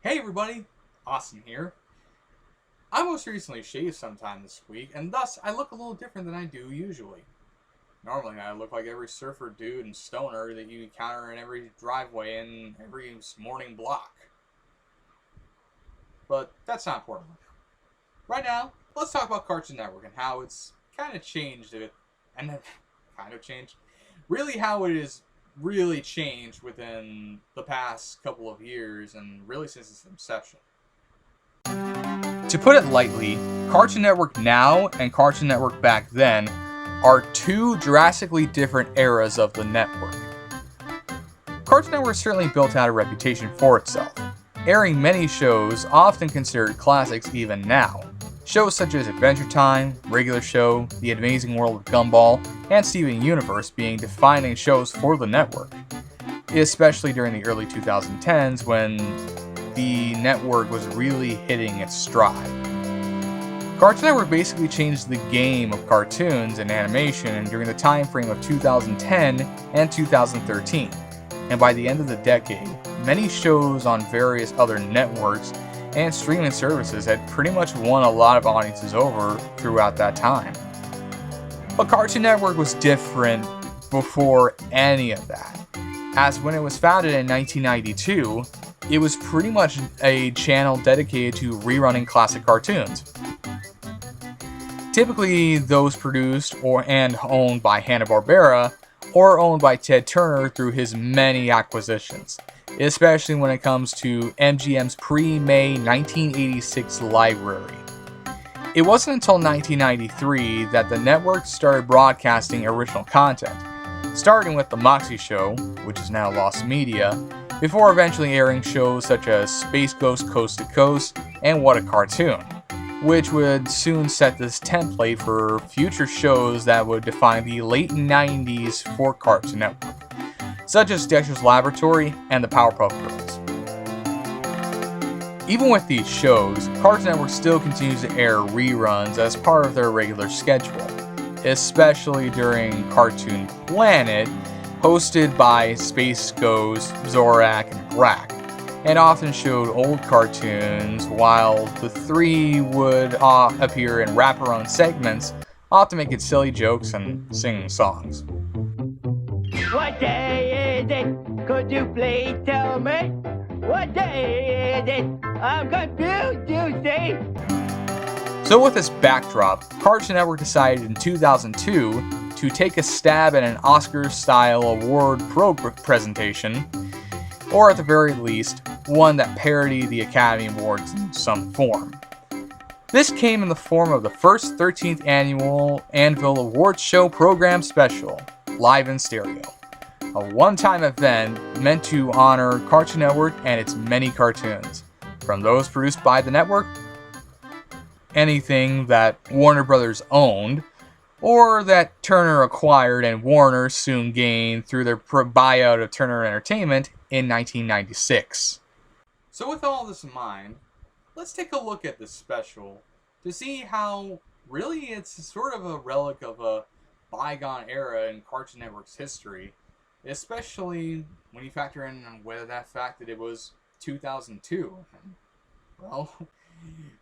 Hey everybody, Austin here. I most recently shaved sometime this week, and thus I look a little different than I do usually. Normally I look like every surfer dude and stoner that you encounter in every driveway and every morning block. But that's not important. Right now, let's talk about Cartoon Network and how it's kind of changed it, and then kind of changed. Really how it is really changed within the past couple of years and really since its inception. To put it lightly, Cartoon Network now and Cartoon Network back then are two drastically different eras of the network. Cartoon Network certainly built out a reputation for itself, airing many shows often considered classics even now. Shows such as Adventure Time, Regular Show, The Amazing World of Gumball, and Steven Universe being defining shows for the network, especially during the early 2010s when the network was really hitting its stride. Cartoon Network basically changed the game of cartoons and animation during the time frame of 2010 and 2013, and by the end of the decade, many shows on various other networks and streaming services had pretty much won a lot of audiences over throughout that time. But Cartoon Network was different before any of that, as when it was founded in 1992, it was pretty much a channel dedicated to rerunning classic cartoons. Typically those produced and owned by Hanna-Barbera, or owned by Ted Turner through his many acquisitions, especially when it comes to MGM's pre-May 1986 library. It wasn't until 1993 that the network started broadcasting original content, starting with The Moxie Show, which is now Lost Media, before eventually airing shows such as Space Ghost Coast to Coast and What a Cartoon, which would soon set this template for future shows that would define the late 90s for Cartoon Network, such as Dexter's Laboratory and the Powerpuff Girls. Even with these shows, Cartoon Network still continues to air reruns as part of their regular schedule, especially during Cartoon Planet, hosted by Space Ghost, Zorak, and Brak, and often showed old cartoons, while the three would appear in wraparound segments, often making silly jokes and singing songs. What day is it? Could you please tell me? What day is it? I'm confused, you see. So with this backdrop, Cartoon Network decided in 2002 to take a stab at an Oscar-style award presentation, or at the very least, one that parodied the Academy Awards in some form. This came in the form of the first 13th annual Anvil Awards Show Program Special, live in stereo. A one-time event meant to honor Cartoon Network and its many cartoons, from those produced by the network, anything that Warner Brothers owned, or that Turner acquired and Warner soon gained through their buyout of Turner Entertainment in 1996. So with all this in mind, let's take a look at this special to see how really it's sort of a relic of a bygone era in Cartoon Network's history, especially when you factor in whether that fact that it was 2002. Well,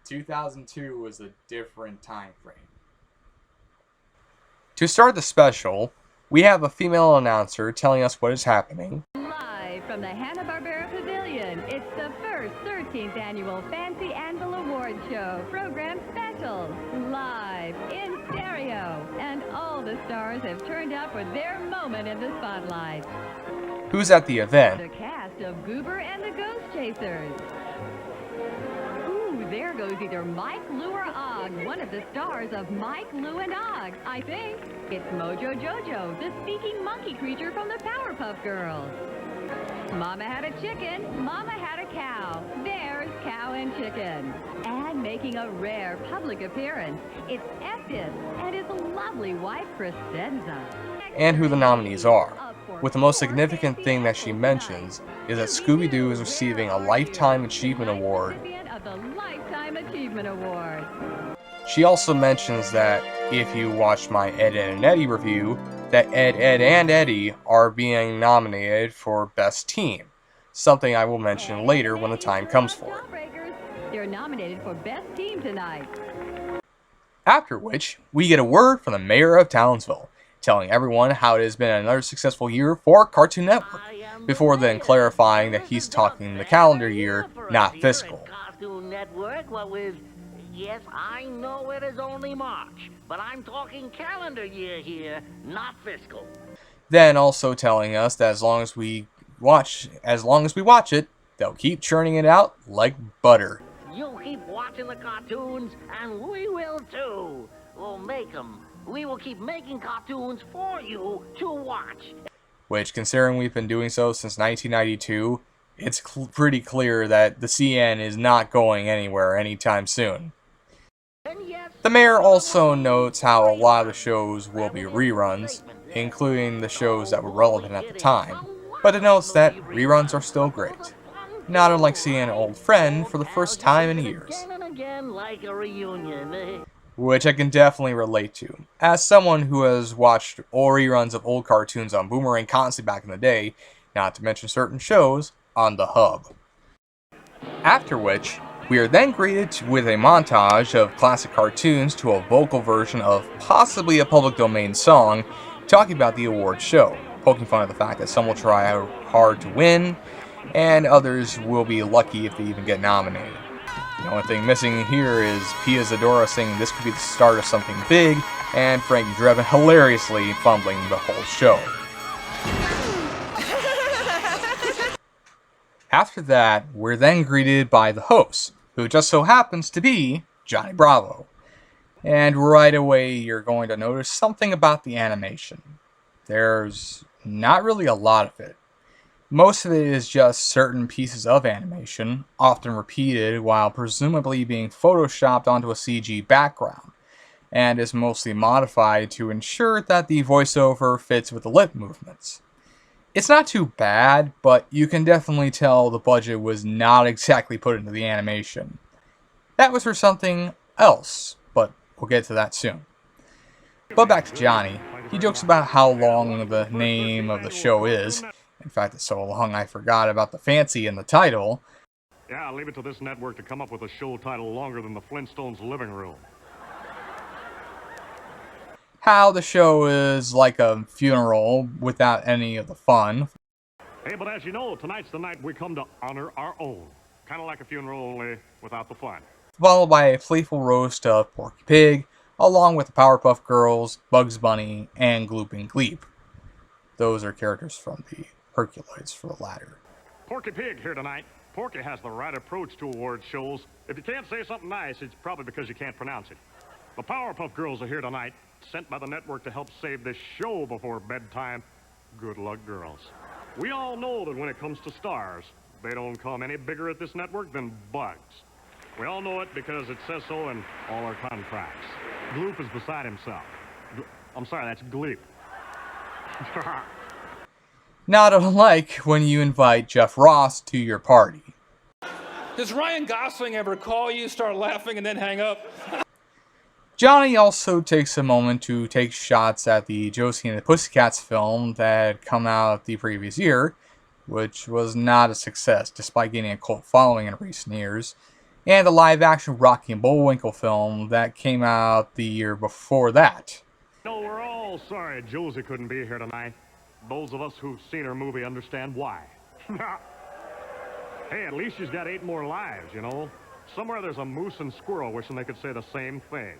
2002 was a different time frame. To start the special, we have a female announcer telling us what is happening. Live from the Hanna-Barbera Pavilion, it's the first 13th annual Fancy Anvil Awards Show Program Special, live in stereo, and all the stars have turned out for their moment in the spotlight. Who's at the event? The cast of Goober and the Ghost Chasers. Ooh, there goes either Mike, Lou, or Og, one of the stars of Mike, Lou, and Og. I think it's Mojo Jojo, the speaking monkey creature from the Powerpuff Girls. Mama had a chicken, Mama had a cow. There's Cow and Chicken. And making a rare public appearance, it's Estes and his lovely wife, Crescenza. And who the nominees are, with the most significant thing that she mentions is that Scooby-Doo is receiving a Lifetime Achievement Award. Of the Lifetime Achievement Award. She also mentions that if you watched my Ed, Edd and Eddy review, that Ed, Edd and Eddy are being nominated for Best Team, something I will mention later when the time comes for it. They're nominated for Best Team tonight. After which, we get a word from the mayor of Townsville, telling everyone how it has been another successful year for Cartoon Network, before then clarifying that he's talking the calendar year, not fiscal. Cartoon Network, what with... Yes, I know it is only March, but I'm talking calendar year here, not fiscal. Then also telling us that as long as we watch it, they'll keep churning it out like butter. You keep watching the cartoons, and we will too. We'll make them. We will keep making cartoons for you to watch. Which, considering we've been doing so since 1992, it's pretty clear that the CN is not going anywhere anytime soon. The mayor also notes how a lot of the shows will be reruns, including the shows that were relevant at the time, but it notes that reruns are still great. Not unlike seeing an old friend for the first time in years. Which I can definitely relate to, as someone who has watched all reruns of old cartoons on Boomerang constantly back in the day, not to mention certain shows on the Hub. After which, we are then greeted with a montage of classic cartoons to a vocal version of possibly a public domain song talking about the awards show, poking fun at the fact that some will try hard to win, and others will be lucky if they even get nominated. The only thing missing here is Pia Zadora saying this could be the start of something big, and Frank Drebin hilariously fumbling the whole show. After that, we're then greeted by the host, who just so happens to be Johnny Bravo. And right away, you're going to notice something about the animation. There's not really a lot of it. Most of it is just certain pieces of animation, often repeated while presumably being photoshopped onto a CG background, and is mostly modified to ensure that the voiceover fits with the lip movements. It's not too bad, but you can definitely tell the budget was not exactly put into the animation. That was for something else, but we'll get to that soon. But back to Johnny. He jokes about how long the name of the show is. In fact, it's so long I forgot about the fancy in the title. Yeah, I'll leave it to this network to come up with a show title longer than the Flintstones' living room. How the show is like a funeral without any of the fun. Hey, but as you know, tonight's the night we come to honor our own. Kind of like a funeral, only without the fun. Followed by a playful roast of Porky Pig, along with the Powerpuff Girls, Bugs Bunny, and Gloop and Gleep. Those are characters from the Herculoids for the latter. Porky Pig here tonight. Porky has the right approach to award shows. If you can't say something nice, it's probably because you can't pronounce it. The Powerpuff Girls are here tonight, sent by the network to help save this show before bedtime. Good luck, girls. We all know that when it comes to stars, they don't come any bigger at this network than bugs. We all know it because it says so in all our contracts. Gloop is beside himself. I'm sorry, that's Gleep. Not unlike when you invite Jeff Ross to your party. Does Ryan Gosling ever call you, start laughing, and then hang up? Johnny also takes a moment to take shots at the Josie and the Pussycats film that had come out the previous year, which was not a success despite gaining a cult following in recent years, and the live-action Rocky and Bullwinkle film that came out the year before that. No, we're all sorry Josie couldn't be here tonight. Those of us who've seen her movie understand why. Hey, at least she's got 8 more lives, you know? Somewhere there's a moose and squirrel wishing they could say the same thing.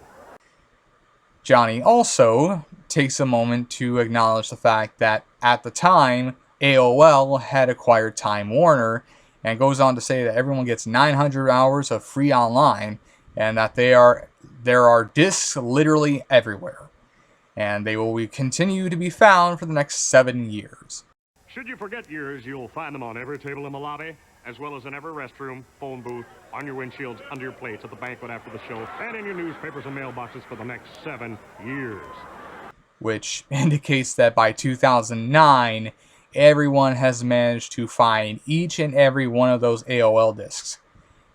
Johnny also takes a moment to acknowledge the fact that at the time, AOL had acquired Time Warner, and goes on to say that everyone gets 900 hours of free online, and that there are discs literally everywhere, and they will continue to be found for the next 7 years. Should you forget yours, you'll find them on every table in the lobby, as well as in every restroom, phone booth, on your windshields, under your plates, at the banquet after the show, and in your newspapers and mailboxes for the next 7 years. Which indicates that by 2009, everyone has managed to find each and every one of those AOL discs,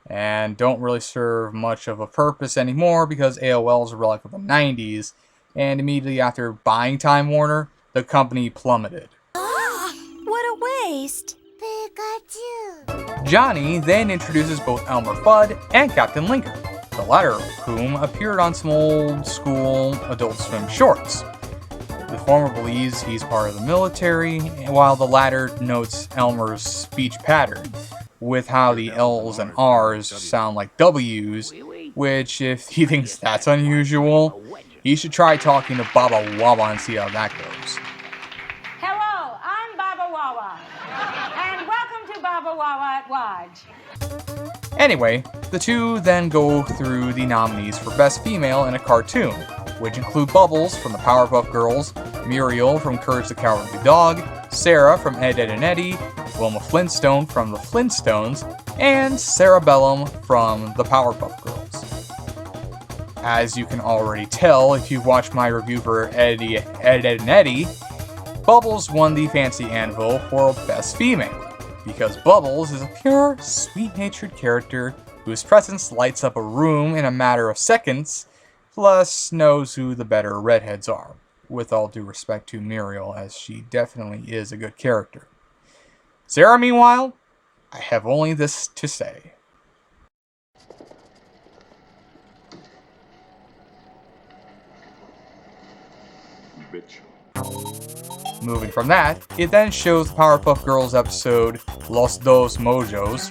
and don't really serve much of a purpose anymore because AOL is a relic of the 90s, and immediately after buying Time Warner, the company plummeted. What a waste. Big Johnny then introduces both Elmer Fudd and Captain Lincoln, the latter of whom appeared on some old school Adult Swim shorts. The former believes he's part of the military, while the latter notes Elmer's speech pattern, with how the L's and R's sound like W's, which, if he thinks that's unusual, he should try talking to Baba Wawa and see how that goes. Hello, I'm Baba Wawa, and welcome to Baba Wawa at Lodge. Anyway, the two then go through the nominees for Best Female in a Cartoon, which include Bubbles from the Powerpuff Girls, Muriel from Courage the Cowardly Dog, Sarah from Ed, Edd n Eddy, Wilma Flintstone from the Flintstones, and Sarah Bellum from the Powerpuff Girls. As you can already tell if you've watched my review for Ed, Edd n Eddy, Bubbles won the Fancy Anvil for Best Female, because Bubbles is a pure, sweet-natured character whose presence lights up a room in a matter of seconds, plus knows who the better redheads are, with all due respect to Muriel, as she definitely is a good character. Sarah, meanwhile, I have only this to say. Bitch. Moving from that, it then shows the Powerpuff Girls episode Los Dos Mojos,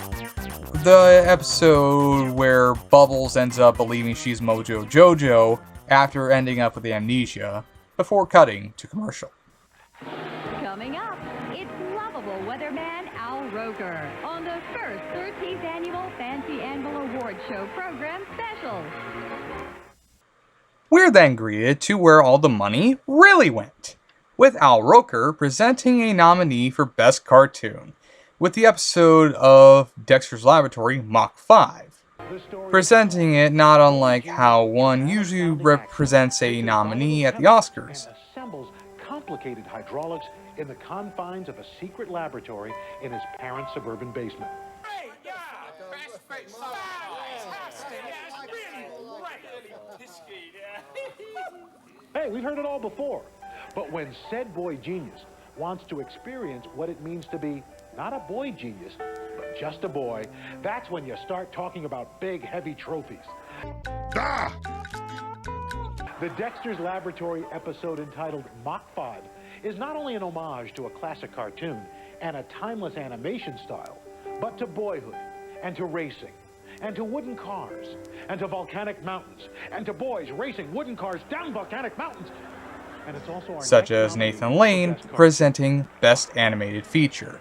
the episode where Bubbles ends up believing she's Mojo Jojo after ending up with amnesia, before cutting to commercial. Coming up, it's lovable weatherman Al Roker on the first 13th annual Fancy Anvil Award Show program special. We're then greeted to where all the money really went, with Al Roker presenting a nominee for Best Cartoon, with the episode of Dexter's Laboratory Mach 5. Presenting it not unlike how one usually represents a nominee at the Oscars. Assembles complicated hydraulics in the confines of a secret laboratory in his parents' suburban basement. Hey, we've heard it all before. But when said boy genius wants to experience what it means to be not a boy genius, but just a boy, that's when you start talking about big, heavy trophies. Ah! The Dexter's Laboratory episode entitled Mach 5 is not only an homage to a classic cartoon and a timeless animation style, but to boyhood and to racing and to wooden cars and to volcanic mountains and to boys racing wooden cars down volcanic mountains. And it's also our Such as Nathan Lane presenting Best Animated Feature.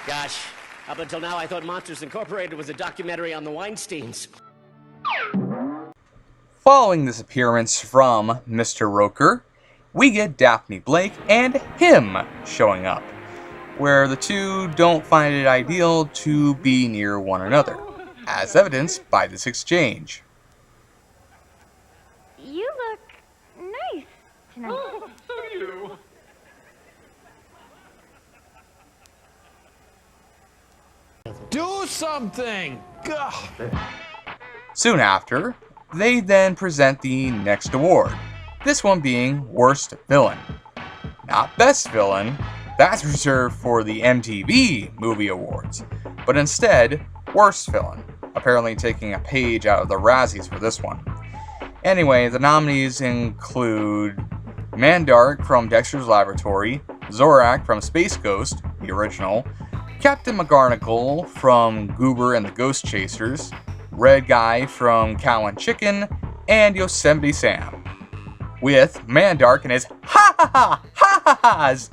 Gosh, up until now I thought Monsters Incorporated was a documentary on the Weinsteins. Following this appearance from Mr. Roker, we get Daphne Blake and him showing up, where the two don't find it ideal to be near one another, as evidenced by this exchange. You look nice tonight. Oh, you. Do something! Gah. Soon after, they then present the next award, this one being Worst Villain. Not Best Villain, that's reserved for the MTV Movie Awards, but instead, Worst Villain, apparently taking a page out of the Razzies for this one. Anyway, the nominees include Mandark from Dexter's Laboratory, Zorak from Space Ghost, the original, Captain McGarnagle from Goober and the Ghost Chasers, Red Guy from Cow and Chicken, and Yosemite Sam, with Mandark and his ha-ha-ha-ha-ha-has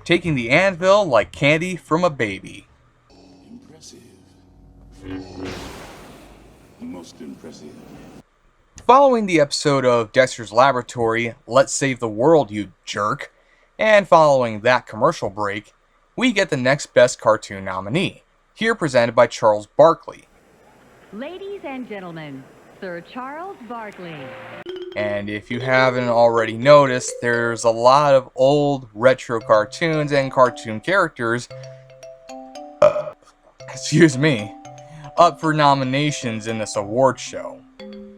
taking the anvil like candy from a baby. Impressive. Most impressive. Following the episode of Dexter's Laboratory, Let's Save the World, You Jerk, and following that commercial break, we get the next Best Cartoon nominee, here presented by Charles Barkley. Ladies and gentlemen, Sir Charles Barkley. And if you haven't already noticed, there's a lot of old retro cartoons and cartoon characters, up for nominations in this award show.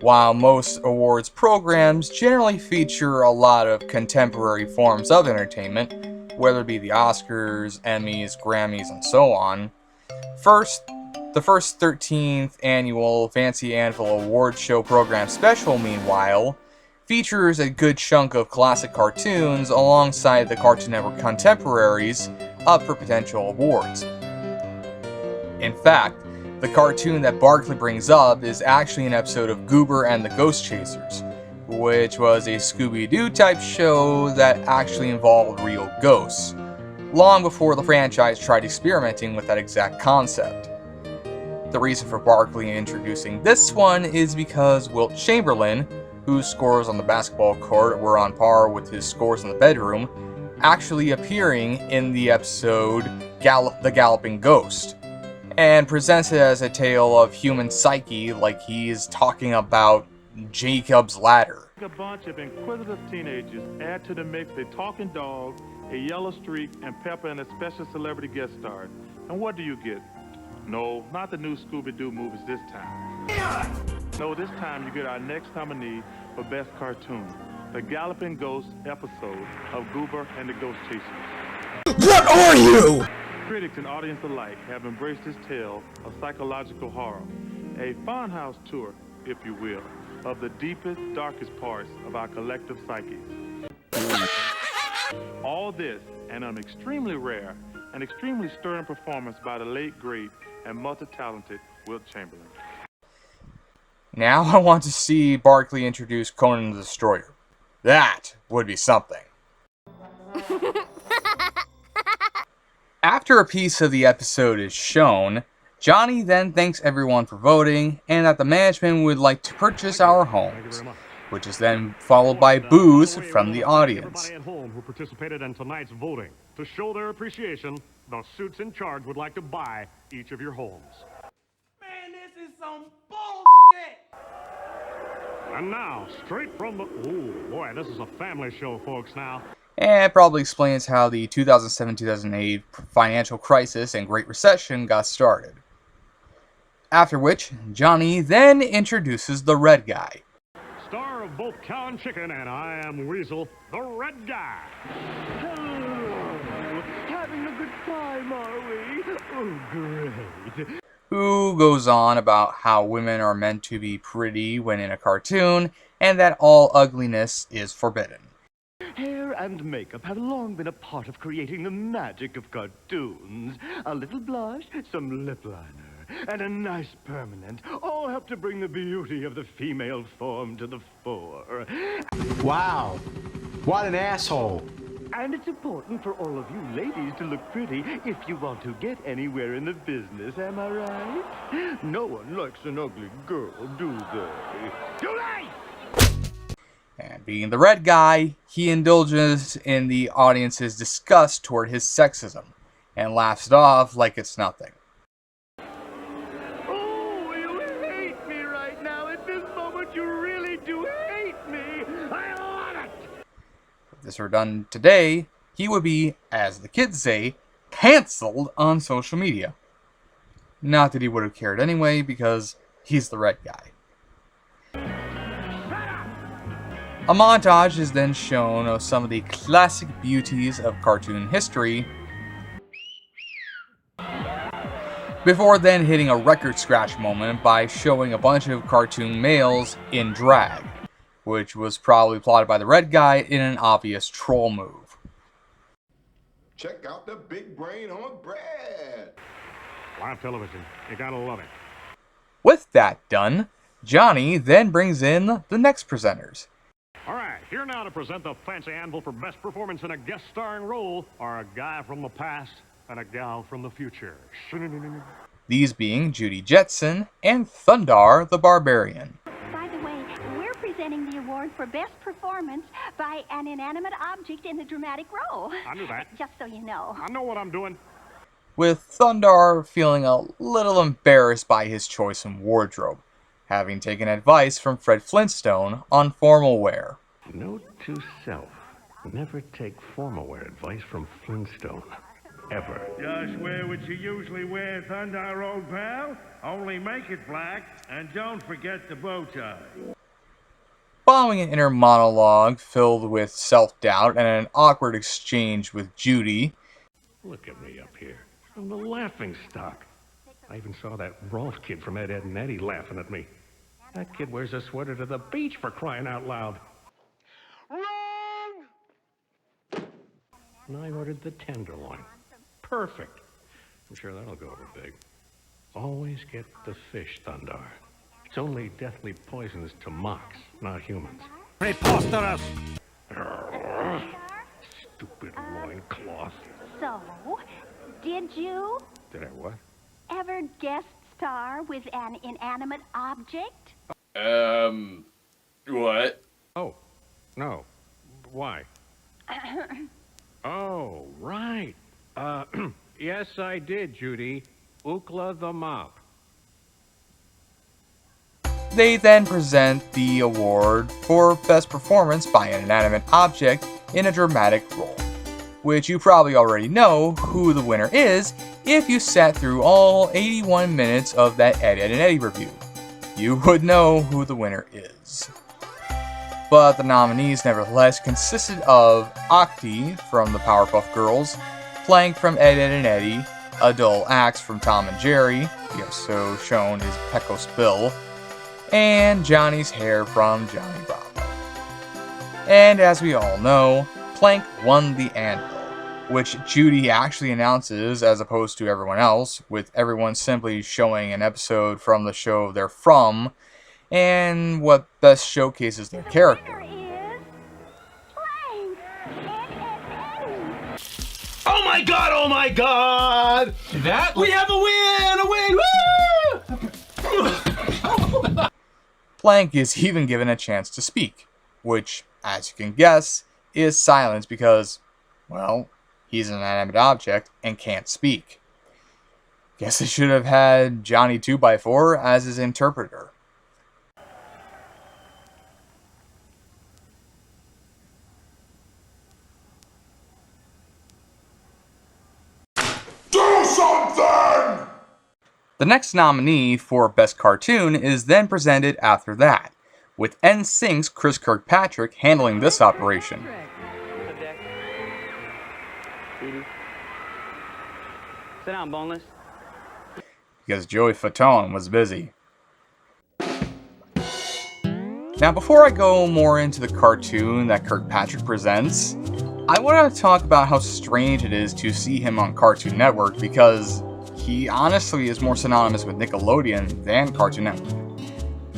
While most awards programs generally feature a lot of contemporary forms of entertainment, whether it be the Oscars, Emmys, Grammys, and so on. The first 13th annual Fancy Anvil Award Show program special, meanwhile, features a good chunk of classic cartoons alongside the Cartoon Network contemporaries up for potential awards. In fact, the cartoon that Barkley brings up is actually an episode of Goober and the Ghost Chasers, which was a Scooby-Doo type show that actually involved real ghosts, long before the franchise tried experimenting with that exact concept. The reason for Barkley introducing this one is because Wilt Chamberlain, whose scores on the basketball court were on par with his scores in the bedroom, actually appearing in the episode The Galloping Ghost, and presents it as a tale of human psyche like he's talking about Jacob's Ladder. A bunch of inquisitive teenagers add to the mix a talking dog, a yellow streak, and Pepper and a special celebrity guest star. And what do you get? No, not the new Scooby-Doo movies this time. No, this time you get our next nominee for Best Cartoon, the Galloping Ghost episode of Goober and the Ghost Chasers. What are you? Critics and audience alike have embraced this tale of psychological horror, a funhouse tour, if you will, of the deepest, darkest parts of our collective psyches. All this and an extremely rare and extremely stirring performance by the late, great, and multi-talented Wilt Chamberlain. Now I want to see Barkley introduce Conan the Destroyer. That would be something. After a piece of the episode is shown, Johnny then thanks everyone for voting and that the management would like to purchase our homes, which is then followed by boos from the audience. Everybody at home who participated in tonight's voting. To show their appreciation, the suits in charge would like to buy each of your homes. Man, this is some bullshit! And now, straight from the... Ooh, boy, this is a family show, folks, now. And it probably explains how the 2007-2008 financial crisis and Great Recession got started. After which, Johnny then introduces the red guy. Star of both Cow and Chicken and I Am Weasel, the red guy. Hello. Having a good time, are we? Oh, great. Who goes on about how women are meant to be pretty when in a cartoon, and that all ugliness is forbidden. Hair and makeup have long been a part of creating the magic of cartoons. A little blush, some lip liner, and a nice permanent all help to bring the beauty of the female form to the fore. Wow, what an asshole. And it's important for all of you ladies to look pretty if you want to get anywhere in the business, am I right? No one likes an ugly girl, do they? Do they? And being the red guy, he indulges in the audience's disgust toward his sexism, and laughs it off like it's nothing. Oh, you hate me right now. At this moment, you really do hate me. I love it. If this were done today, he would be, as the kids say, cancelled on social media. Not that he would have cared anyway, because he's the red guy. A montage is then shown of some of the classic beauties of cartoon history, before then hitting a record scratch moment by showing a bunch of cartoon males in drag, which was probably plotted by the red guy in an obvious troll move. Check out the big brain on bread. Live television, you gotta love it. With that done, Johnny then brings in the next presenters. All right, here now to present the Fancy Anvil for best performance in a guest starring role are a guy from the past and a gal from the future. These being Judy Jetson and Thundar the Barbarian. By the way, we're presenting the award for best performance by an inanimate object in a dramatic role. I knew that. Just so you know. I know what I'm doing. With Thundar feeling a little embarrassed by his choice in wardrobe, having taken advice from Fred Flintstone on formal wear. Note to self, never take formal wear advice from Flintstone. Ever. Just wear what you usually wear, Thunder, old pal. Only make it black, and don't forget the bow tie. Following an inner monologue filled with self-doubt and an awkward exchange with Judy. Look at me up here. I'm the laughing stock. I even saw that Rolf kid from Ed, Edd and Eddy laughing at me. That kid wears a sweater to the beach, for crying out loud. Wrong! And I ordered the tenderloin. Perfect. I'm sure that'll go over big. Always get the fish, Thundar. It's only deathly poisonous to mocks, not humans. Preposterous! Stupid loincloth. So, did you Did I what? ever guest star with an inanimate object? What? Oh, no. Why? Oh, right. Yes, I did, Judy. Ookla the mop. They then present the award for Best Performance by an Inanimate Object in a Dramatic Role, which you probably already know who the winner is if you sat through all 81 minutes of that Ed, Edd and Eddy review. You would know who the winner is. But the nominees nevertheless consisted of Octi from the Powerpuff Girls, Plank from Ed, Edd and Eddy, Adult Axe from Tom and Jerry, the episode shown is Pecos Bill, and Johnny's hair from Johnny Bravo. And as we all know, Plank won the Anvil, which Judy actually announces as opposed to everyone else, with everyone simply showing an episode from the show they're from, and what best showcases their character. Oh my god, oh my god! That we have a win! Woo! Plank is even given a chance to speak, which, as you can guess, is silence because, well, he's an inanimate object and can't speak. Guess they should have had Johnny 2x4 as his interpreter. Do something! The next nominee for Best Cartoon is then presented after that, with NSYNC's Chris Kirkpatrick handling this operation. Sit down, boneless. Because Joey Fatone was busy. Now, before I go more into the cartoon that Kirkpatrick presents, I want to talk about how strange it is to see him on Cartoon Network because he honestly is more synonymous with Nickelodeon than Cartoon Network.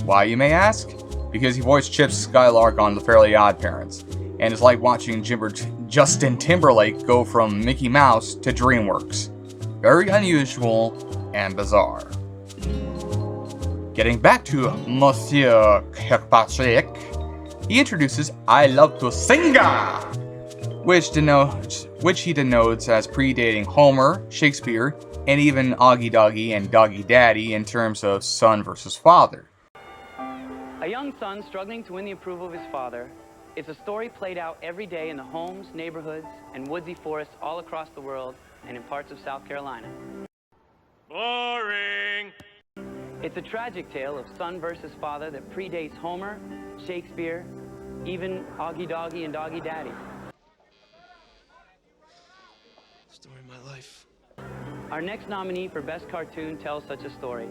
Why, you may ask? Because he voiced Chip Skylark on The Fairly Odd Parents, and it's like watching Justin Timberlake go from Mickey Mouse to DreamWorks. Very unusual and bizarre. Getting back to Monsieur Kirkpatrick, he introduces I Love to Singa, which he denotes as predating Homer, Shakespeare, and even Augie Doggie and Doggy Daddy in terms of son versus father. A young son struggling to win the approval of his father. It's a story played out every day in the homes, neighborhoods, and woodsy forests all across the world and in parts of South Carolina. Boring! It's a tragic tale of son versus father that predates Homer, Shakespeare, even Augie Doggie and Doggy Daddy. Story of my life. Our next nominee for Best Cartoon tells such a story.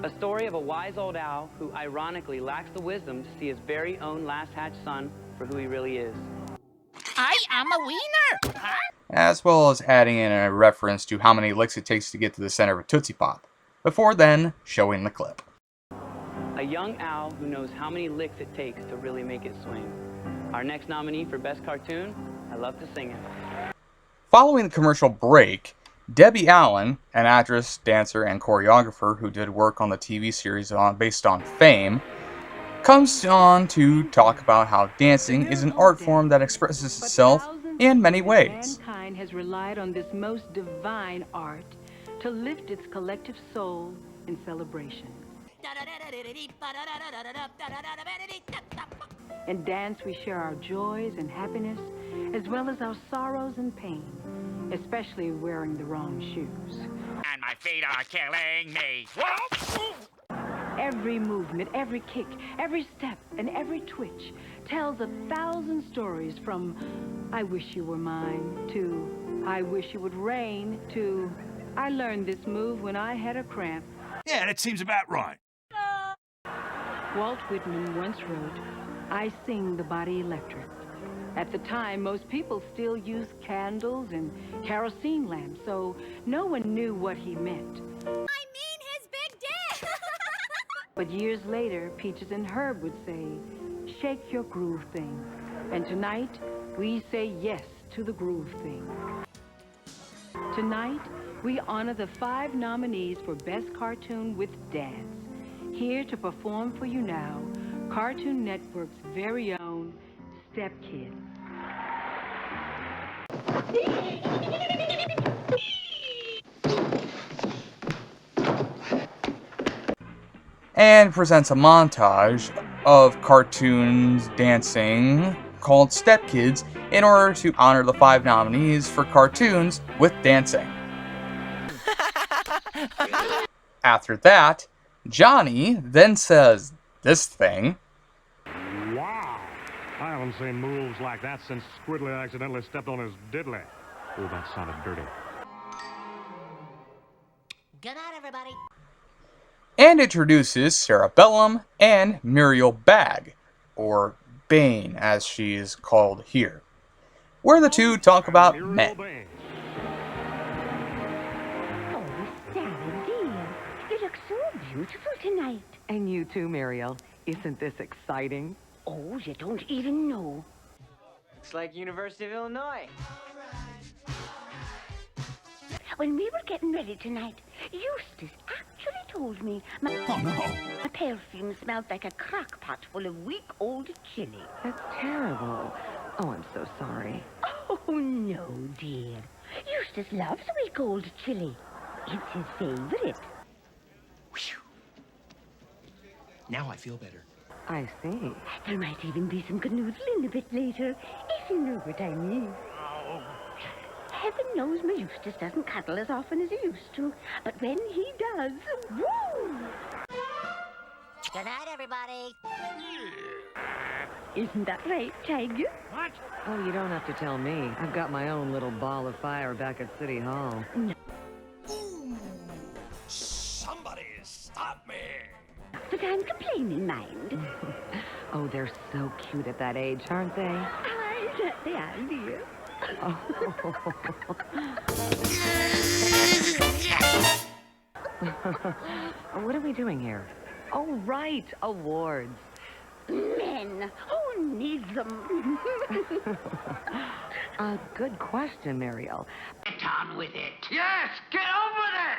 A story of a wise old owl who ironically lacks the wisdom to see his very own last hatched son for who he really is. I am a wiener! Huh? As well as adding in a reference to how many licks it takes to get to the center of a Tootsie Pop, before then showing the clip. A young owl who knows how many licks it takes to really make it swing. Our next nominee for Best Cartoon, I Love to Sing It. Following the commercial break, Debbie Allen, an actress, dancer, and choreographer who did work on the TV series based on Fame, comes on to talk about how dancing is an art form that expresses itself in many ways. Mankind has relied on this most divine art to lift its collective soul in celebration. In dance, we share our joys and happiness, as well as our sorrows and pain, especially wearing the wrong shoes. And my feet are killing me. Every movement, every kick, every step, and every twitch tells 1,000 stories from I wish you were mine to I wish you would rain to I learned this move when I had a cramp. Yeah, that seems about right. Walt Whitman once wrote, I sing the body electric. At the time, most people still used candles and kerosene lamps, so no one knew what he meant. I mean his big dick! But years later, Peaches and Herb would say, shake your groove thing. And tonight, we say yes to the groove thing. Tonight, we honor the 5 nominees for Best Cartoon with Dance. Here to perform for you now, Cartoon Network's very own Step Kids. And presents a montage of cartoons dancing called Step Kids in order to honor the 5 nominees for cartoons with dancing. After that, Johnny then says this thing. Wow! I haven't seen moves like that since Squidly accidentally stepped on his diddly. Oh, that sounded dirty. Good night, everybody. And introduces Cerebellum and Muriel Bag, or Bane as she is called here, where the two talk about men. Oh, Sally, dear. You look so beautiful tonight. And you too, Muriel. Isn't this exciting? Oh, you don't even know. It's like University of Illinois. When we were getting ready tonight, Eustace actually told me my perfume smelled like a crock pot full of week-old chili. That's terrible. Oh, I'm so sorry. Oh, no, dear. Eustace loves week-old chili. It's his favorite. Now I feel better. I see. There might even be some canoodling a bit later, if you know what I mean. Heaven knows my Eustace doesn't cuddle as often as he used to, but when he does, woo! Good night, everybody. Isn't that right, Tiger? What? Oh, you don't have to tell me. I've got my own little ball of fire back at City Hall. No. Somebody stop me! But I'm complaining, mind. Oh, they're so cute at that age, aren't they? I bet they are, dear. Oh. What are we doing here? Oh, right, awards. Men, who needs them? Good question, Muriel. Get on with it. Yes, get on with it!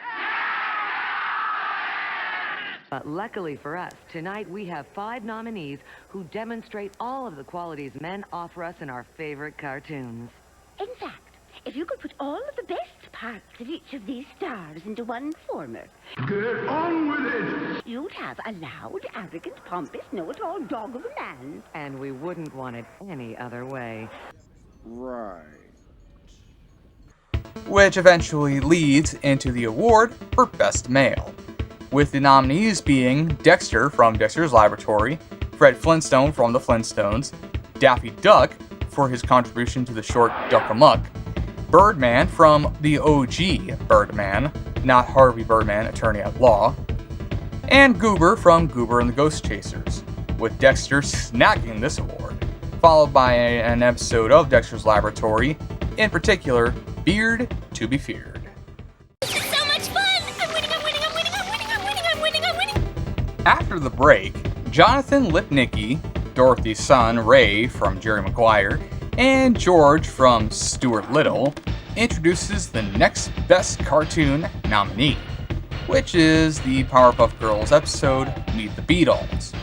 But luckily for us, tonight we have 5 nominees who demonstrate all of the qualities men offer us in our favorite cartoons. In fact, if you could put all of the best parts of each of these stars into one former, Get on with it! you'd have a loud, arrogant, pompous, know-it-all dog of a man. And we wouldn't want it any other way. Right. Which eventually leads into the award for Best Male, with the nominees being Dexter from Dexter's Laboratory, Fred Flintstone from The Flintstones, Daffy Duck for his contribution to the short Duck Amuck, Birdman from the OG Birdman, not Harvey Birdman, Attorney at Law, and Goober from Goober and the Ghost Chasers, with Dexter snagging this award, followed by an episode of Dexter's Laboratory, in particular, Beard to be Feared. This is so much fun! I'm winning, I'm winning, I'm winning, I'm winning, I'm winning, I'm winning, I'm winning! After the break, Jonathan Lipnicki, Dorothy's son, Ray from Jerry Maguire, and George from Stuart Little introduces the next Best Cartoon nominee, which is the Powerpuff Girls episode, Meet the Beatles.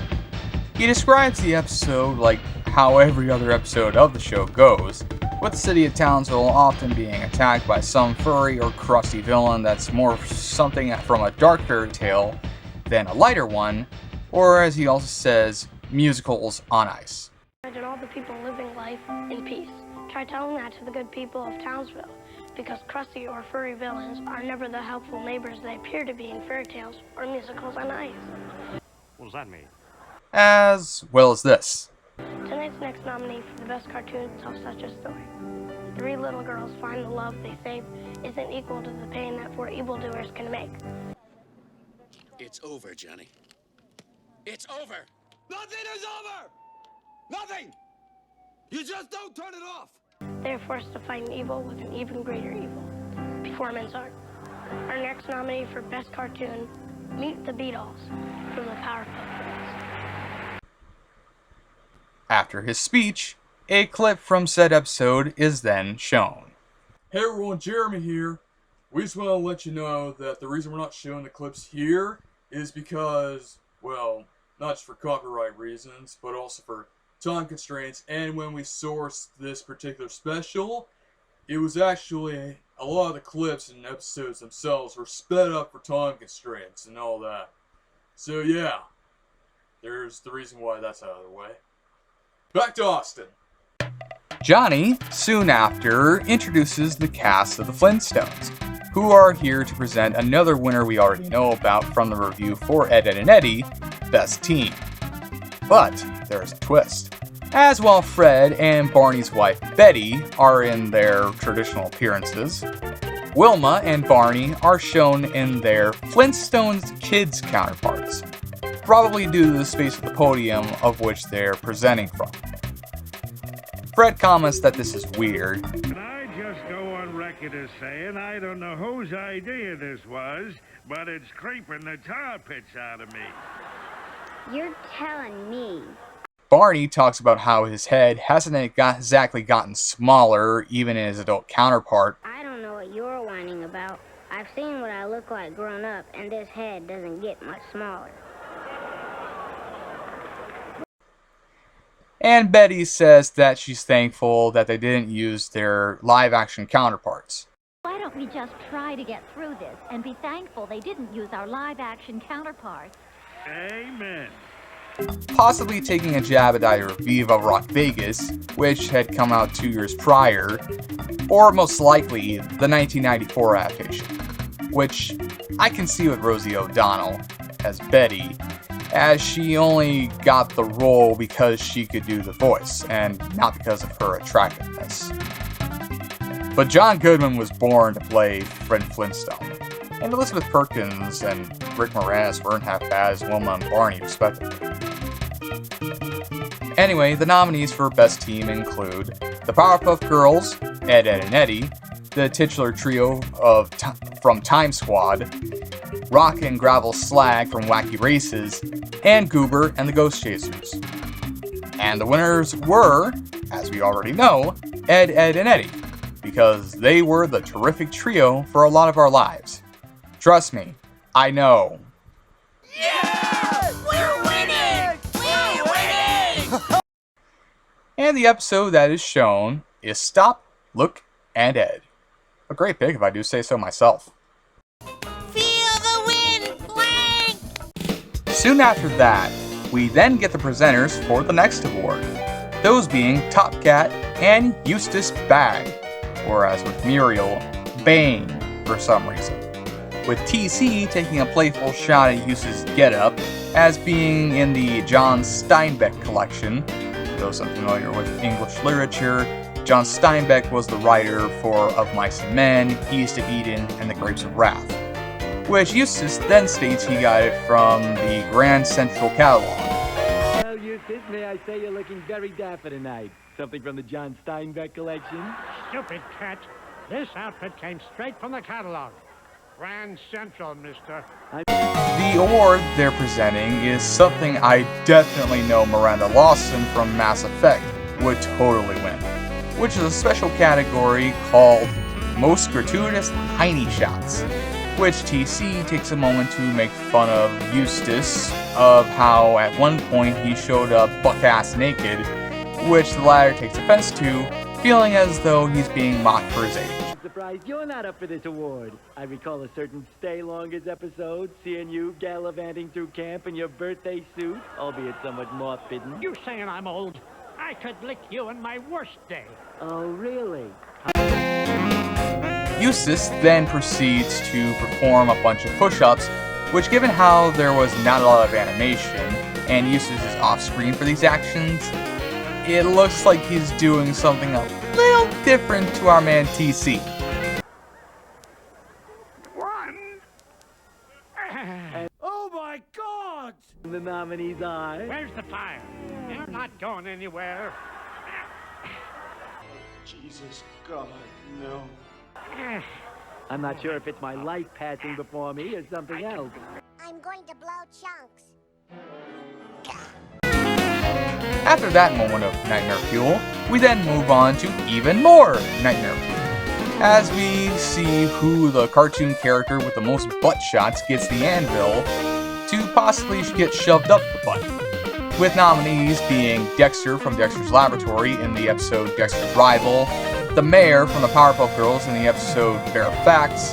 He describes the episode like how every other episode of the show goes, with the city of Townsville often being attacked by some furry or crusty villain that's more something from a dark fairy tale than a lighter one, or as he also says, musicals on ice. Imagine all the people living life in peace. Try telling that to the good people of Townsville, because crusty or furry villains are never the helpful neighbors they appear to be in fairy tales or musicals on ice. What does that mean? as well as this. Tonight's next nominee for the best cartoon tells such a story. 3 little girls find the love they save isn't equal to the pain that 4 evildoers can make. It's over, Johnny. It's over. Nothing is over! Nothing! You just don't turn it off! They're forced to fight an evil with an even greater evil. Performance art. Our next nominee for best cartoon, Meet the Beatles from the Powerpuff Girls. After his speech, a clip from said episode is then shown. Hey everyone, Jeremy here. We just want to let you know that the reason we're not showing the clips here is because, well, not just for copyright reasons, but also for time constraints. And when we sourced this particular special, it was actually a lot of the clips and episodes themselves were sped up for time constraints and all that. So yeah, there's the reason why that's out of the way. Back to Austin. Johnny, soon after, introduces the cast of the Flintstones, who are here to present another winner we already know about from the review for Ed, Edd and Eddy, Best Team. But there's a twist. As while Fred and Barney's wife Betty are in their traditional appearances, Wilma and Barney are shown in their Flintstones kids counterparts, probably due to the space of the podium of which they're presenting from. Fred comments that this is weird. Can I just go on record as saying I don't know whose idea this was, but it's creeping the tar pits out of me. You're telling me. Barney talks about how his head hasn't exactly gotten smaller, even in his adult counterpart. I don't know what you're whining about. I've seen what I look like grown up, and this head doesn't get much smaller. And Betty says that she's thankful that they didn't use their live-action counterparts. Why don't we just try to get through this and be thankful they didn't use our live-action counterparts? Amen. Possibly taking a jab at either Viva Rock Vegas, which had come out 2 years prior, or most likely the 1994 adaptation, which I can see with Rosie O'Donnell as Betty, as she only got the role because she could do the voice, and not because of her attractiveness. But John Goodman was born to play Fred Flintstone, and Elizabeth Perkins and Rick Moranis weren't half bad as Wilma and Barney, respectively. Anyway, the nominees for Best Team include the Powerpuff Girls, Ed, Edd and Eddy, the titular trio from Time Squad, Rock and Gravel Slag from Wacky Races, and Goober and the Ghost Chasers. And the winners were, as we already know, Ed, Edd and Eddy, because they were the terrific trio for a lot of our lives. Trust me, I know. Yeah! We're winning! We're winning! And the episode that is shown is Stop, Look, and Ed. A great pick if I do say so myself. Feel the wind, blank! Soon after that, we then get the presenters for the next award, those being Top Cat and Eustace Bag, or as with Muriel, Bane for some reason, with TC taking a playful shot at Eustace's getup as being in the John Steinbeck collection. For those unfamiliar with English literature, John Steinbeck was the writer for Of Mice and Men, East of Eden, and The Grapes of Wrath, which Eustace then states he got it from the Grand Central Catalog. Well, Eustace, may I say you're looking very dapper tonight. Something from the John Steinbeck collection? Stupid cat. This outfit came straight from the catalog. Grand Central, mister. The award they're presenting is something I definitely know Miranda Lawson from Mass Effect would totally win, which is a special category called Most Gratuitous Heiny Shots, which TC takes a moment to make fun of Eustace of how at one point he showed up buck-ass naked, which the latter takes offense to, feeling as though he's being mocked for his age. I'm surprised you're not up for this award. I recall a certain Stay Longest episode, seeing you gallivanting through camp in your birthday suit, albeit somewhat moth-bitten. You saying I'm old? I could lick you on my worst day. Oh, really? Eustace then proceeds to perform a bunch of push-ups which, given how there was not a lot of animation and usage is off-screen for these actions, it looks like he's doing something a little different to our man TC. Oh my God! The nominees are... Where's the fire? They're not going anywhere. Jesus God, no. I'm not sure if it's my life passing before me or something else. I'm going to blow chunks. After that moment of nightmare fuel, we then move on to even more nightmare fuel, as we see who the cartoon character with the most butt shots gets the Anvil to possibly get shoved up the butt, with nominees being Dexter from Dexter's Laboratory in the episode Dexter's Rival, the Mayor from the Powerpuff Girls in the episode Bare Facts,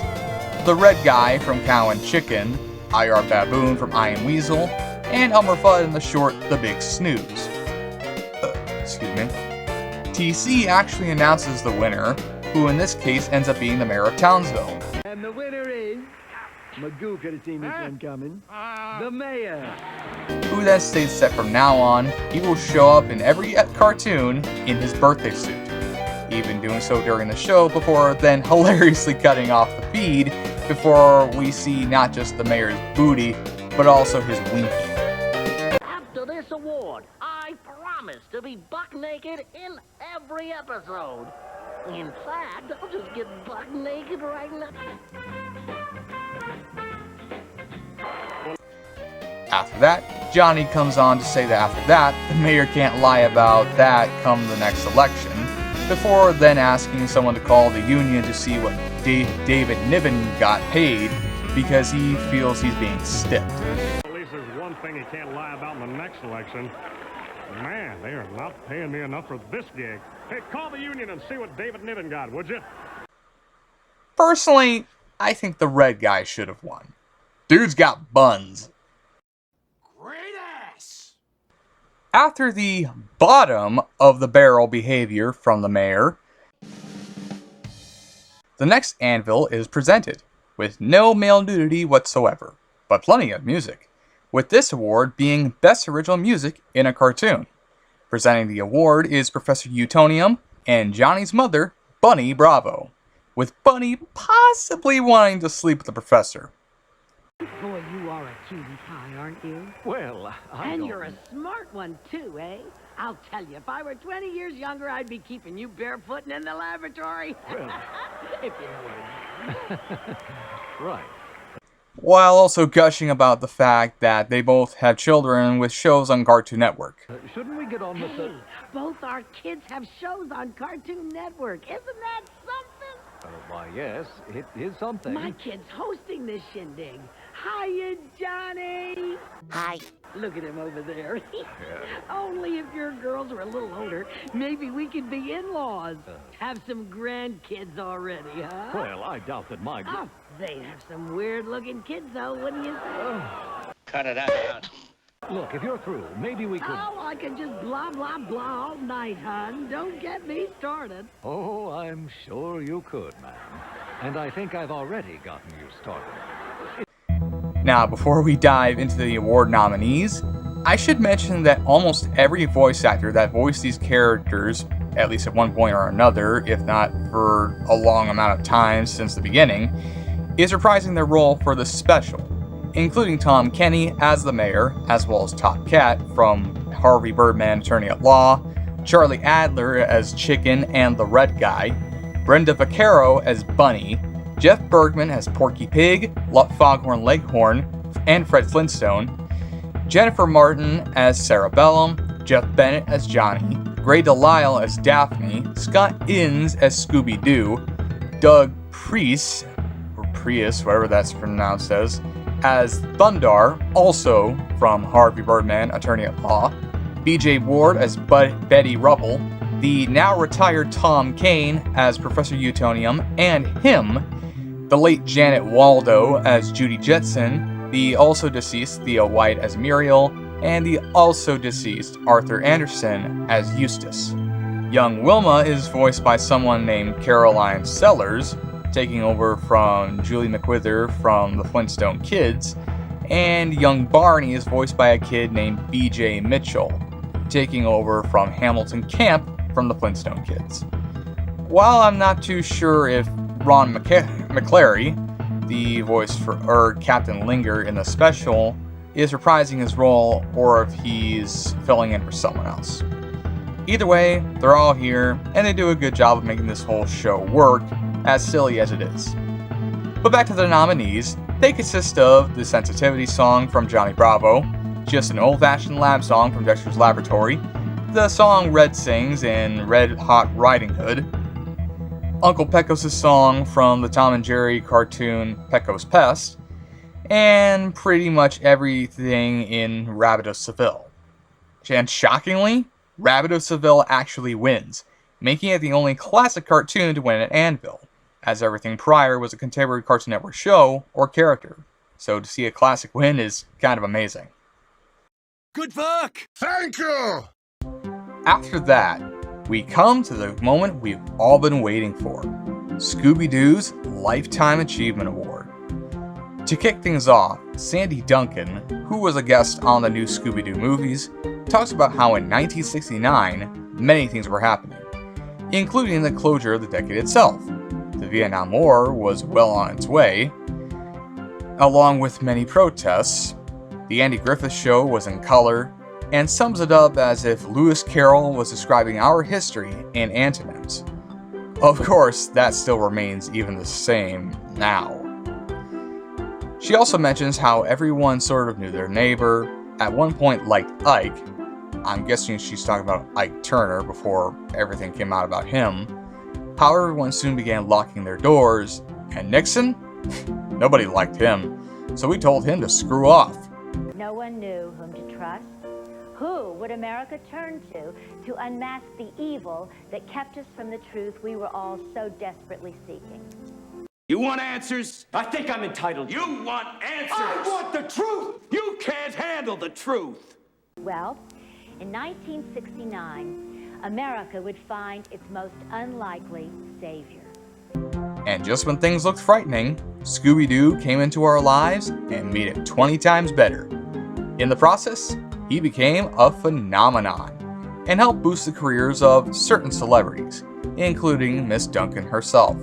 the Red Guy from Cow and Chicken, IR Baboon from I Am Weasel, and Elmer Fudd in the short The Big Snooze. Excuse me. TC actually announces the winner, who in this case ends up being the Mayor of Townsville. And the winner is... Magoo could have seen this one coming. The Mayor. Who then states that from now on, he will show up in every cartoon in his birthday suit, even doing so during the show before then hilariously cutting off the feed before we see not just the Mayor's booty, but also his winky. After this award, I promise to be buck naked in every episode. In fact, I'll just get buck naked right now. After that, Johnny comes on to say that after that, the Mayor can't lie about that come the next election, before then asking someone to call the union to see what David Niven got paid, because he feels he's being stiffed. At least there's one thing he can't lie about in the next election. Man, they are not paying me enough for this gig. Hey, call the union and see what David Niven got, would you? Personally, I think the Red Guy should have won. Dude's got buns. Great ass! After the bottom of the barrel behavior from the Mayor, the next Anvil is presented, with no male nudity whatsoever, but plenty of music, with this award being Best Original Music in a Cartoon. Presenting the award is Professor Utonium and Johnny's mother, Bunny Bravo, with Bunny possibly wanting to sleep with the Professor. Boy, you are a cutie pie, aren't you? Well, And you're a smart one, too, eh? I'll tell you, if I were 20 years younger, I'd be keeping you barefooting in the laboratory. Well. If you know what I mean. Right. While also gushing about the fact that they both have children with shows on Cartoon Network. Shouldn't we get on with Hey, both our kids have shows on Cartoon Network. Isn't that something? Why, yes, it is something. My kid's hosting this shindig. Hiya, Johnny. Hi. Look at him over there. Only if your girls are a little older, maybe we could be in-laws. Have some grandkids already, huh? Well, I doubt that my... Oh, they'd have some weird-looking kids, though, wouldn't you say? Cut it out. Look, if you're through, maybe we could... Oh, I could just blah, blah, blah all night, hon. Don't get me started. Oh, I'm sure you could, ma'am. And I think I've already gotten you started. Now, before we dive into the award nominees, I should mention that almost every voice actor that voiced these characters, at least at one point or another, if not for a long amount of time since the beginning, is reprising their role for the special, including Tom Kenny as the Mayor, as well as Top Cat from Harvey Birdman Attorney at Law, Charlie Adler as Chicken and the Red Guy, Brenda Vaccaro as Bunny, Jeff Bergman as Porky Pig, Foghorn Leghorn, and Fred Flintstone, Jennifer Martin as Sarah Bellum, Jeff Bennett as Johnny, Gray Delisle as Daphne, Scott Innes as Scooby-Doo, Doug Priest, or Prius, whatever that's pronounced as Thundar, also from Harvey Birdman, Attorney at Law, BJ Ward as Betty Rubble, the now retired Tom Kane as Professor Utonium, and him, the late Janet Waldo as Judy Jetson, the also deceased Thea White as Muriel, and the also deceased Arthur Anderson as Eustace. Young Wilma is voiced by someone named Caroline Sellers, taking over from Julie McWhither from the Flintstone Kids, and young Barney is voiced by a kid named BJ Mitchell, taking over from Hamilton Camp from the Flintstone Kids. While I'm not too sure if Ron McClary, the voice for Captain Linger in the special, is reprising his role or if he's filling in for someone else. Either way, they're all here, and they do a good job of making this whole show work, as silly as it is. But back to the nominees, they consist of the Sensitivity song from Johnny Bravo, Just an Old-Fashioned Lab Song from Dexter's Laboratory, the song Red Sings in Red Hot Riding Hood, Uncle Pecos' song from the Tom and Jerry cartoon Pecos Pest, and pretty much everything in Rabbit of Seville. And shockingly, Rabbit of Seville actually wins, making it the only classic cartoon to win an Anvil, as everything prior was a contemporary Cartoon Network show or character. So to see a classic win is kind of amazing. Good work! Thank you! After that, we come to the moment we've all been waiting for, Scooby-Doo's Lifetime Achievement Award. To kick things off, Sandy Duncan, who was a guest on the new Scooby-Doo movies, talks about how in 1969, many things were happening, including the closure of the decade itself. The Vietnam War was well on its way, along with many protests. The Andy Griffith Show was in color, and sums it up as if Lewis Carroll was describing our history in antonyms. Of course, that still remains even the same now. She also mentions how everyone sort of knew their neighbor, at one point liked Ike. I'm guessing she's talking about Ike Turner before everything came out about him. How everyone soon began locking their doors, and Nixon? Nobody liked him, so we told him to screw off. No one knew whom to trust. Who would America turn to unmask the evil that kept us from the truth we were all so desperately seeking? You want answers? I think I'm entitled. You want answers? I want the truth! You can't handle the truth! Well, in 1969, America would find its most unlikely savior. And just when things looked frightening, Scooby-Doo came into our lives and made it 20 times better. In the process, he became a phenomenon and helped boost the careers of certain celebrities, including Miss Duncan herself.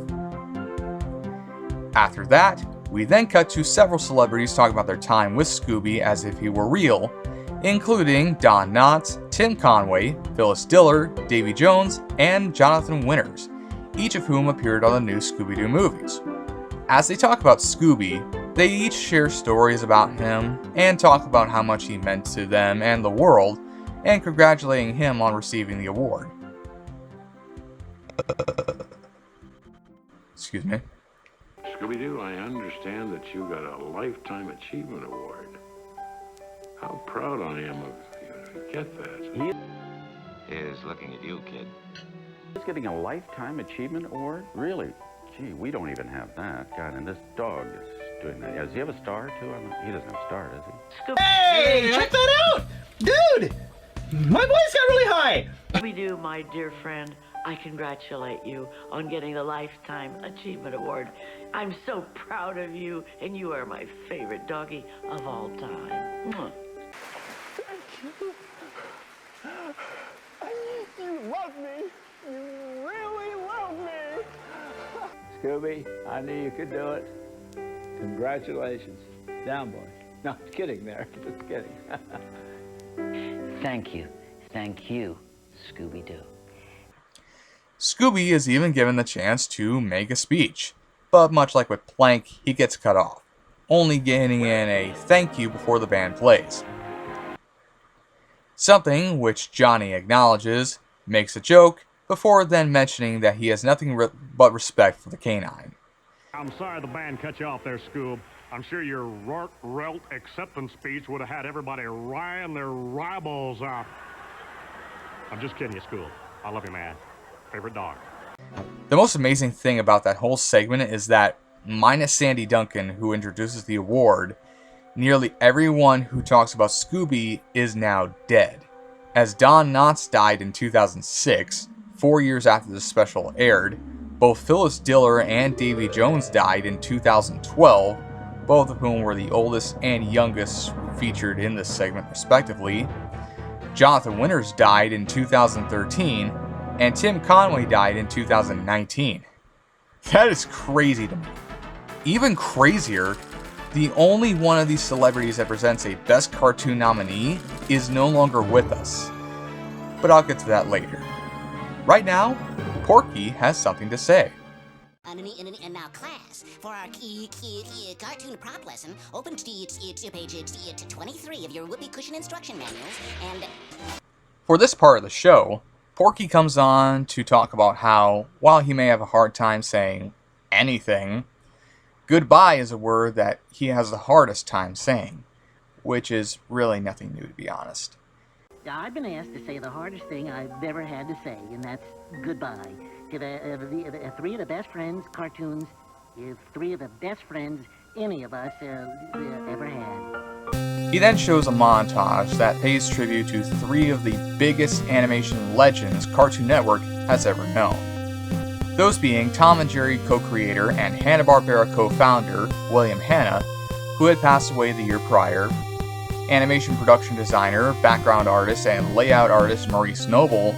After that, we then cut to several celebrities talking about their time with Scooby as if he were real, including Don Knotts, Tim Conway, Phyllis Diller, Davy Jones, and Jonathan Winters, each of whom appeared on the new Scooby-Doo movies. As they talk about Scooby, they each share stories about him and talk about how much he meant to them and the world, and congratulating him on receiving the award. Excuse me. Scooby-Doo, I understand that you got a Lifetime Achievement Award. How proud I am of you to get that. Here's looking at you, kid. He's getting a Lifetime Achievement Award? Really? Gee, we don't even have that. God, and this dog is doing that. Does he have a star, too? He doesn't have a star, does he? Hey, check that out! Dude! My voice got really high! Scooby-Doo, my dear friend, I congratulate you on getting the Lifetime Achievement Award. I'm so proud of you, and you are my favorite doggy of all time. Mwah. Thank you. You love me. You really love me. Scooby, I knew you could do it. Congratulations. Down, boy. No, just kidding there. Just kidding. Thank you. Thank you, Scooby-Doo. Scooby is even given the chance to make a speech, but much like with Plank, he gets cut off, only getting in a thank you before the band plays. Something which Johnny acknowledges, makes a joke, before then mentioning that he has nothing but respect for the canine. I'm sorry the band cut you off there, Scoob. I'm sure your Rort acceptance speech would have had everybody rying their eyeballs out. I'm just kidding you, Scoob. I love you, man. Favorite dog. The most amazing thing about that whole segment is that, minus Sandy Duncan, who introduces the award, nearly everyone who talks about Scooby is now dead. As Don Knotts died in 2006, 4 years after the special aired, both Phyllis Diller and Davy Jones died in 2012, both of whom were the oldest and youngest featured in this segment respectively. Jonathan Winters died in 2013, and Tim Conway died in 2019. That is crazy to me. Even crazier, the only one of these celebrities that presents a Best Cartoon nominee is no longer with us. But I'll get to that later. Right now, Porky has something to say. And now, class, for our cartoon prop lesson, open to page 23 of your whoopee cushion instruction manuals, and... For this part of the show, Porky comes on to talk about how, while he may have a hard time saying anything, goodbye is a word that he has the hardest time saying, which is really nothing new, to be honest. I've been asked to say the hardest thing I've ever had to say, and that's goodbye. To the three of the best friends cartoons, three of the best friends any of us ever had. He then shows a montage that pays tribute to three of the biggest animation legends Cartoon Network has ever known. Those being Tom and Jerry co-creator and Hanna-Barbera co-founder William Hanna, who had passed away the year prior, animation production designer, background artist, and layout artist Maurice Noble,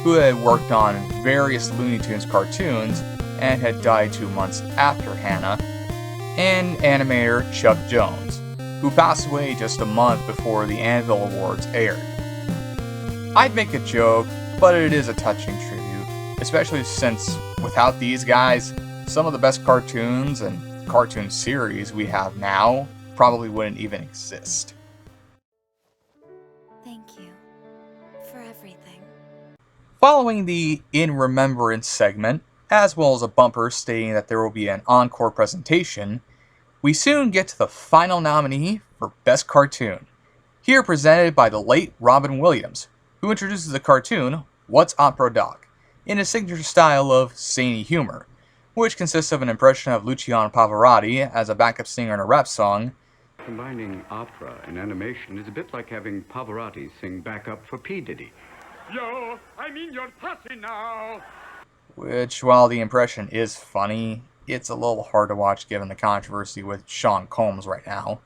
who had worked on various Looney Tunes cartoons and had died 2 months after Hanna, and animator Chuck Jones, who passed away just a month before the Anvil Awards aired. I'd make a joke, but it is a touching tribute, especially since without these guys, some of the best cartoons and cartoon series we have now probably wouldn't even exist. Thank you for everything. Following the In Remembrance segment, as well as a bumper stating that there will be an encore presentation, we soon get to the final nominee for Best Cartoon, here presented by the late Robin Williams, who introduces the cartoon What's Opera Doc, in his signature style of zany humor, which consists of an impression of Luciano Pavarotti as a backup singer in a rap song. Combining opera and animation is a bit like having Pavarotti sing backup for P. Diddy. Yo, I'm in your pussy now. Which, while the impression is funny, it's a little hard to watch given the controversy with Sean Combs right now.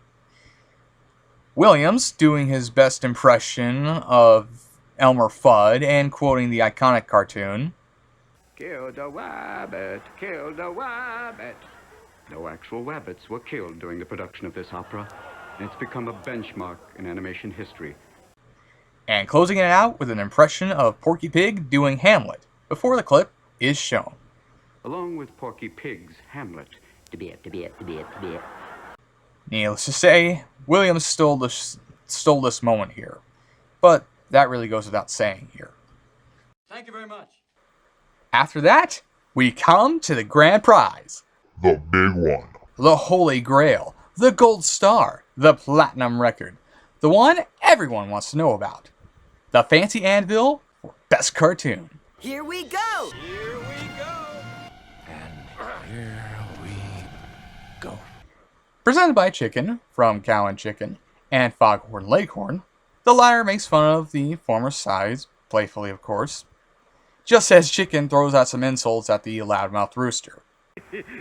Williams doing his best impression of Elmer Fudd and quoting the iconic cartoon. Kill the wabbit, kill the wabbit. No actual wabbits were killed during the production of this opera, and it's become a benchmark in animation history. And closing it out with an impression of Porky Pig doing Hamlet, before the clip is shown. Along with Porky Pig's Hamlet. Needless to say, Williams stole this moment here, but that really goes without saying here. Thank you very much. After that, we come to the grand prize. The big one. The Holy Grail, the Gold Star, the Platinum Record, the one everyone wants to know about. The Fancy Anvil for Best Cartoon. Here we go! Here we go! And here we go. Presented by Chicken, from Cow and Chicken, and Foghorn Leghorn, the latter makes fun of the former size, playfully of course, just as Chicken throws out some insults at the loudmouth rooster.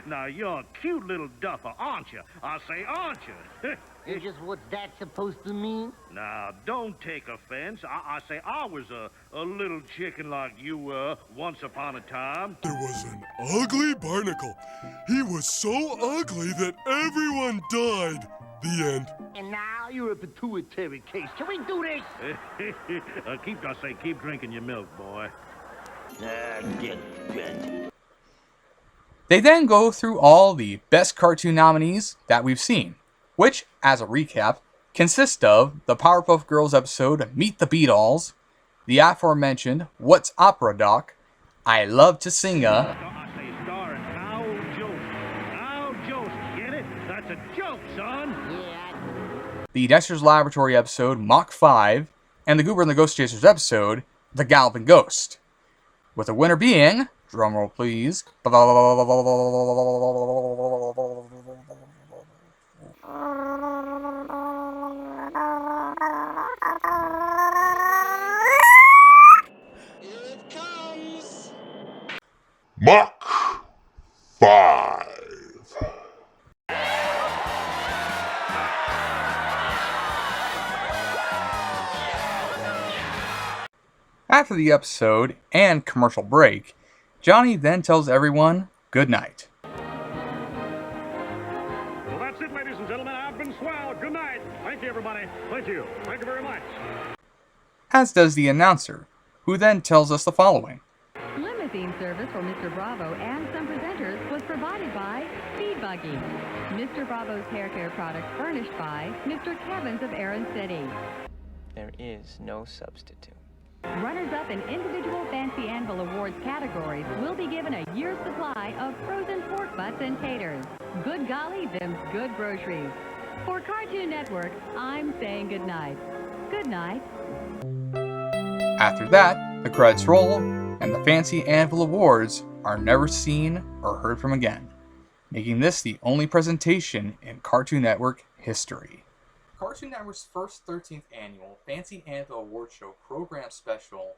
Now, you're a cute little duffer, aren't you? I say, aren't you? And just what's that supposed to mean? Now, don't take offense. I say I was a little chicken like you were once upon a time. There was an ugly barnacle. He was so ugly that everyone died. The end. And now you're a pituitary case. Can we do this? Keep drinking your milk, boy. Get. They then go through all the best cartoon nominees that we've seen, which, as a recap, consist of the Powerpuff Girls episode Meet the Beatles, the aforementioned What's Opera Doc, I Love to Sing I say starring Al Joseph. Al Joseph, get it? That's a joke, son. Yeah. The Dexter's Laboratory episode Mach 5, and the Goober and the Ghost Chasers episode The Galloping Ghost, with the winner being, drumroll please, Mach 5. After the episode and commercial break, Johnny then tells everyone good night. Well, that's it, ladies and gentlemen. I've been swell. Good night. Thank you, everybody. Thank you. Thank you very much. As does the announcer, who then tells us the following. Limousine service for Mr. Bravo and some presenters was provided by Speed Buggy. Mr. Bravo's hair care products furnished by Mr. Kevin's of Aaron City. There is no substitute. Runners-up in individual Fancy Anvil Awards categories will be given a year's supply of frozen pork butts and taters. Good golly, them's good groceries. For Cartoon Network, I'm saying good night. Good night. After that, the credits roll, and the Fancy Anvil Awards are never seen or heard from again, making this the only presentation in Cartoon Network history. Cartoon Network's first 13th annual Fancy Anvil Award Show program special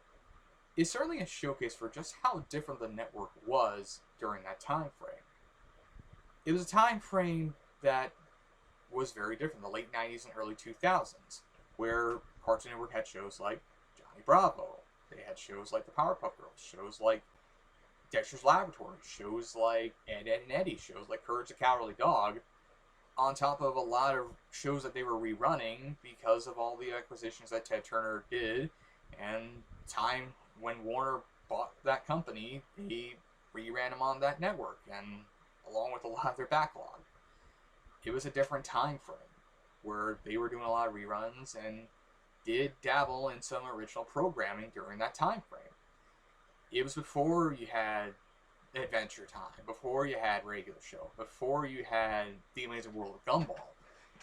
is certainly a showcase for just how different the network was during that time frame. It was a time frame that was very different, the late 90s and early 2000s, where Cartoon Network had shows like Johnny Bravo, they had shows like the Powerpuff Girls, shows like Dexter's Laboratory, shows like Ed, Edd and Eddy, shows like Courage the Cowardly Dog, on top of a lot of shows that they were rerunning because of all the acquisitions that Ted Turner did, and time when Warner bought that company, they reran them on that network, and along with a lot of their backlog. It was a different time frame, where they were doing a lot of reruns, and did dabble in some original programming during that time frame. It was before you had Adventure Time, before you had Regular Show, before you had The Amazing World of Gumball,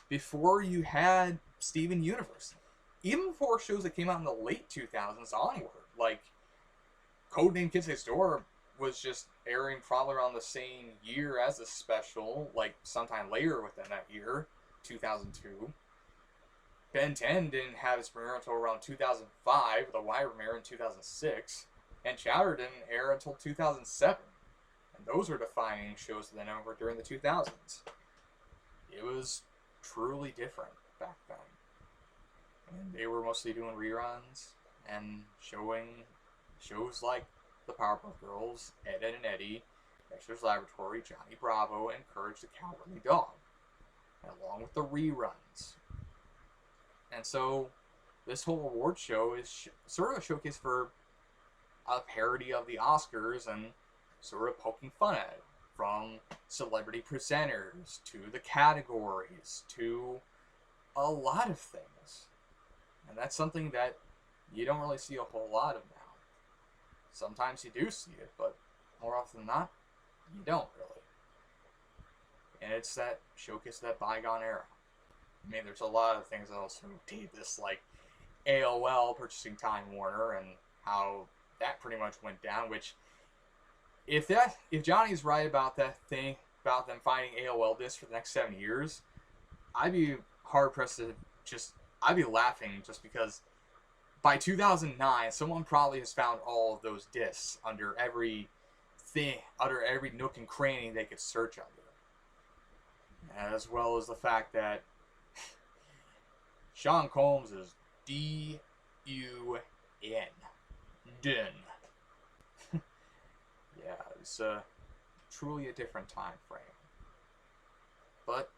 before you had Steven Universe, even before shows that came out in the late 2000s onward, like Codename Kids Next Door was just airing probably around the same year as the special, like sometime later within that year, 2002. Ben 10 didn't have its premiere until around 2005, The Wire premiere in 2006, and Chowder didn't air until 2007. And those were defining shows of the network during the 2000s. It was truly different back then. And they were mostly doing reruns and showing shows like the Powerpuff Girls, Ed, Edd and Eddy, Dexter's Laboratory, Johnny Bravo, and Courage the Cowardly Dog, and along with the reruns. And so this whole award show is sort of a showcase for a parody of the Oscars and sort of poking fun at it, from celebrity presenters to the categories to a lot of things. And that's something that you don't really see a whole lot of now. Sometimes you do see it, but more often than not, you don't really. And it's that showcase of that bygone era. I mean, there's a lot of things that also date this, like AOL purchasing Time Warner and how that pretty much went down, which if Johnny's right about that thing, about them finding AOL discs for the next 7 years, I'd be hard pressed to I'd be laughing just because by 2009, someone probably has found all of those discs under every nook and cranny they could search under. As well as the fact that Sean Combs is D-U-N. Dun. Yeah, it's truly a different time frame. But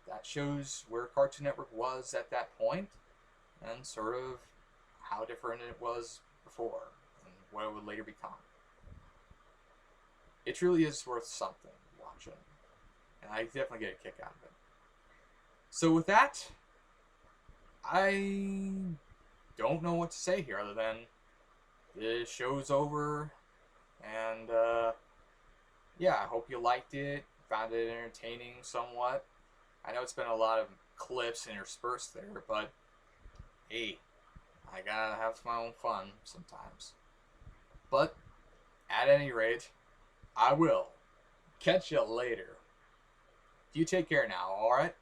that shows where Cartoon Network was at that point, and sort of how different it was before, and what it would later become. It truly is worth something watching, and I definitely get a kick out of it. So with that, I don't know what to say here other than the show's over, and yeah, I hope you liked it, found it entertaining somewhat. I know it's been a lot of clips interspersed there, but hey, I gotta have my own fun sometimes. But at any rate, I will catch you later. You take care now, alright?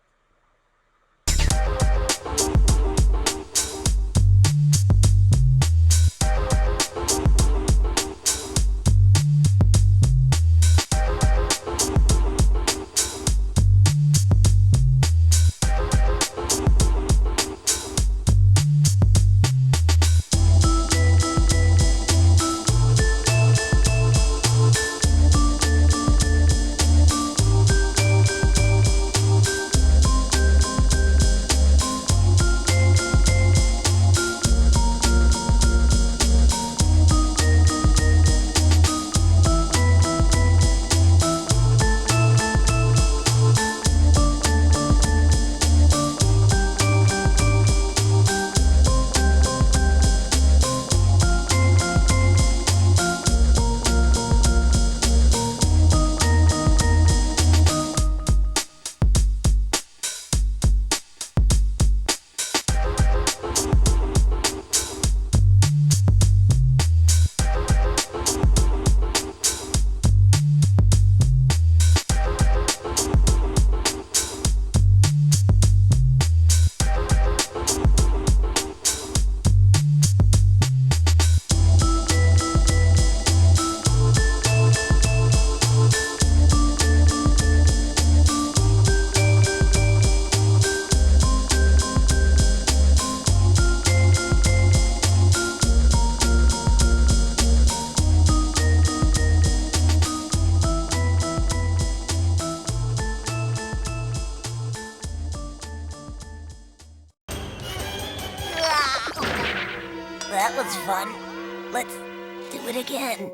That was fun. Let's do it again.